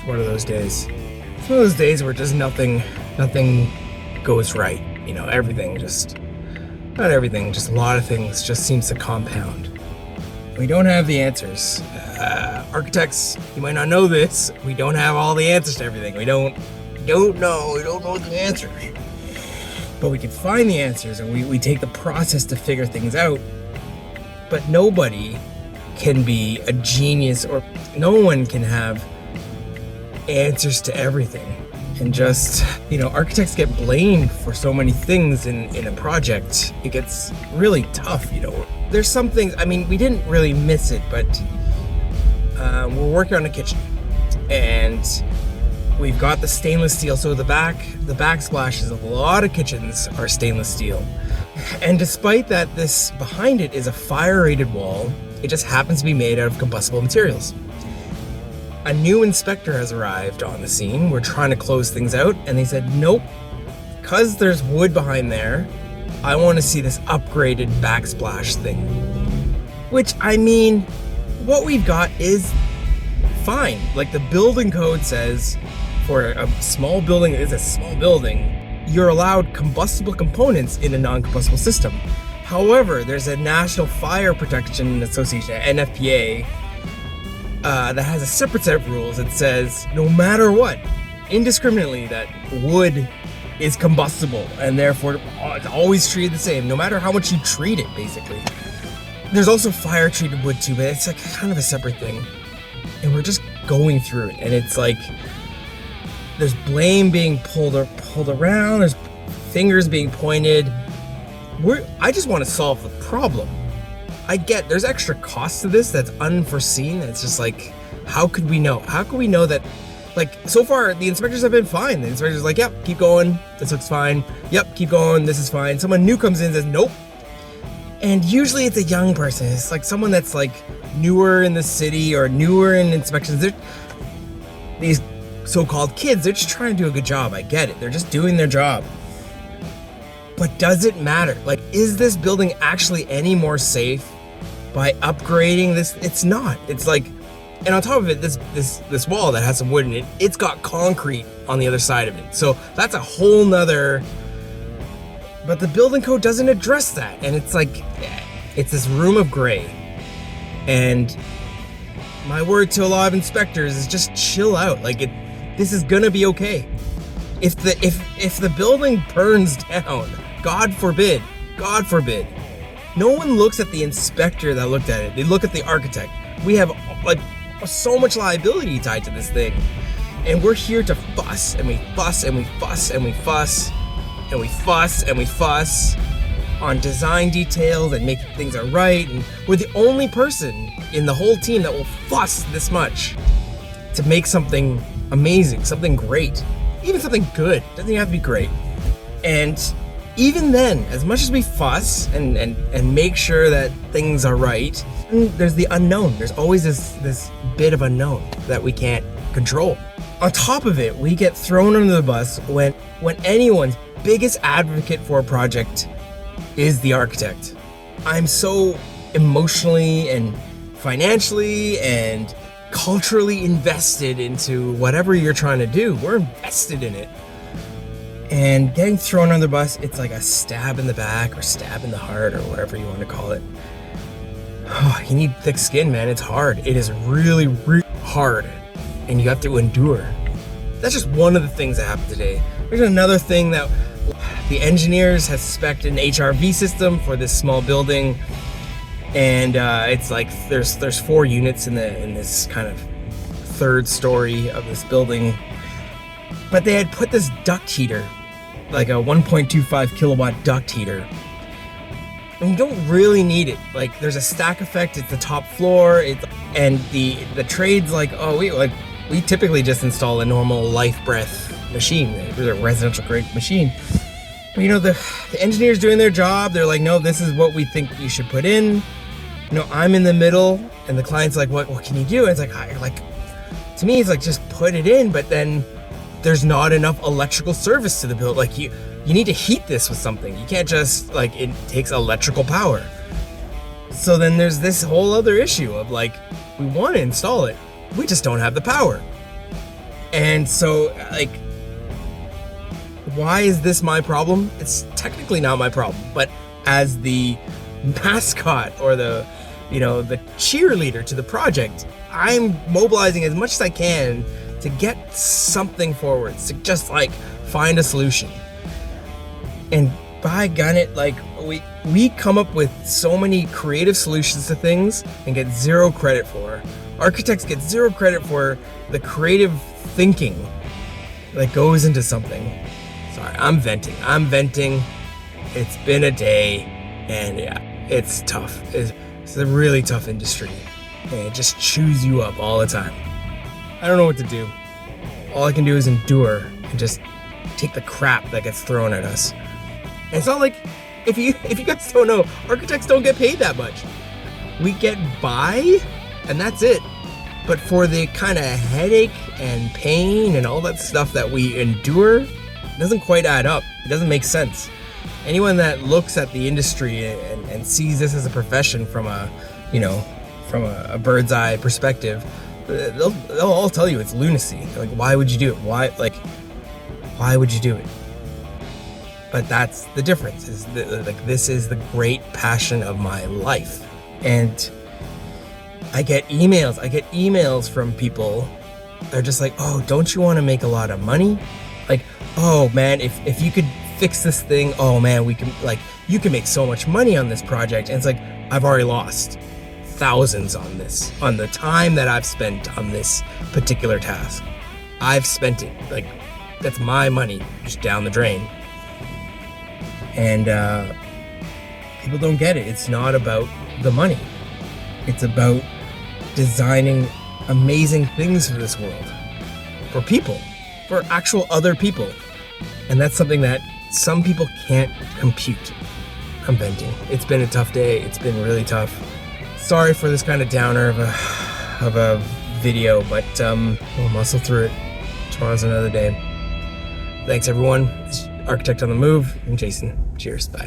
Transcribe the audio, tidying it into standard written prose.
one of those days. It's one of those days where just nothing goes right. You know, not everything, just a lot of things just seems to compound. We don't have the answers. Architects, you might not know this, we don't have all the answers to everything. We don't know the answers. But we can find the answers, and we take the process to figure things out. But nobody can be a genius, or no one can have answers to everything. And just, you know, architects get blamed for so many things in a project. It gets really tough, you know. There's some things, I mean, we didn't really miss it, but we're working on a kitchen, and we've got the stainless steel. So the backsplashes of a lot of kitchens are stainless steel. And despite that, this behind it is a fire-rated wall. It just happens to be made out of combustible materials. A new inspector has arrived on the scene. We're trying to close things out, and they said, nope, because there's wood behind there, I want to see this upgraded backsplash thing. Which, I mean, what we've got is fine. Like, the building code says for a small building, it is a small building, you're allowed combustible components in a non-combustible system. However, there's a National Fire Protection Association, NFPA, that has a separate set of rules that says no matter what, indiscriminately, that wood is combustible, and therefore it's always treated the same, no matter how much you treat it, basically. There's also fire-treated wood too, but it's like kind of a separate thing. And we're just going through it, and it's like there's blame being pulled around, there's fingers being pointed. I just want to solve the problem. I get there's extra costs to this that's unforeseen. It's just like, how could we know? How could we know that? Like, so far, the inspectors have been fine. The inspector's like, yep, keep going. This looks fine. Yep, keep going. This is fine. Someone new comes in and says, nope. And usually it's a young person. It's like someone that's like newer in the city or newer in inspections. These so-called kids, they're just trying to do a good job. I get it. They're just doing their job. But does it matter? Like, is this building actually any more safe by upgrading this? It's not. It's like, and on top of it, this wall that has some wood in it, it's got concrete on the other side of it. So that's a whole nother, but the building code doesn't address that. And it's like, it's this room of gray. And my word to a lot of inspectors is just chill out. Like, this is gonna be okay. If the building burns down, God forbid, no one looks at the inspector that looked at it. They look at the architect. We have like so much liability tied to this thing, and we're here to fuss, and we fuss, and we fuss, and we fuss, and we fuss, and we fuss on design details and make things are right. And we're the only person in the whole team that will fuss this much to make something amazing, something great, even something good. It doesn't even have to be great. And even then, as much as we fuss and make sure that things are right, there's the unknown. There's always this bit of unknown that we can't control. On top of it, we get thrown under the bus when anyone's biggest advocate for a project is the architect. I'm so emotionally and financially and culturally invested into whatever you're trying to do. We're invested in it. And getting thrown under the bus, it's like a stab in the back or stab in the heart or whatever you want to call it. Oh, you need thick skin, man. It's hard. It is really, really hard. And you have to endure. That's just one of the things that happened today. There's another thing that the engineers have spec'd an HRV system for this small building. And it's like there's 4 units in this kind of third story of this building. But they had put this duct heater, like a 1.25 kilowatt duct heater. And you don't really need it. Like, there's a stack effect, it's the top floor, and the trade's like, oh, we typically just install a normal life breath machine. It's a residential grade machine. But you know, the engineers doing their job, they're like, no, this is what we think you should put in. You know, I'm in the middle, and the client's like, what can you do? And it's like, to me, it's like, just put it in, but then there's not enough electrical service to the build. Like, you need to heat this with something. You can't just, like, it takes electrical power. So then there's this whole other issue of like, we want to install it, we just don't have the power. And so, like, why is this my problem? It's technically not my problem, but as the mascot or the cheerleader to the project, I'm mobilizing as much as I can to get something forward, to just like find a solution. And by gun it, like we come up with so many creative solutions to things and get zero credit for. Architects get zero credit for the creative thinking that goes into something. Sorry, I'm venting. It's been a day, and yeah, it's tough. It's a really tough industry, and it just chews you up all the time. I don't know what to do. All I can do is endure and just take the crap that gets thrown at us. And it's not like, if you guys don't know, architects don't get paid that much. We get by, and that's it. But for the kind of headache and pain and all that stuff that we endure, it doesn't quite add up. It doesn't make sense. Anyone that looks at the industry and sees this as a profession from a bird's eye perspective, they'll all tell you it's lunacy. They're like, why would you do it? Why would you do it? But that's the difference. This is the great passion of my life. And I get emails from people. They're just like, oh, don't you want to make a lot of money? Like, oh man, if you could fix this thing, oh man, you can make so much money on this project. And it's like, I've already lost thousands on this, on the time that I've spent on this particular task. I've spent it, like, that's my money just down the drain. And people don't get it. It's not about the money. It's about designing amazing things for this world, for people, for actual other people. And that's something that some people can't compute. I'm venting. It's been a tough day. It's been really tough. Sorry for this kind of downer of a video, but we'll muscle through it. Tomorrow's another day. Thanks everyone. It's Architect on the Move. I'm Jason. Cheers. Bye.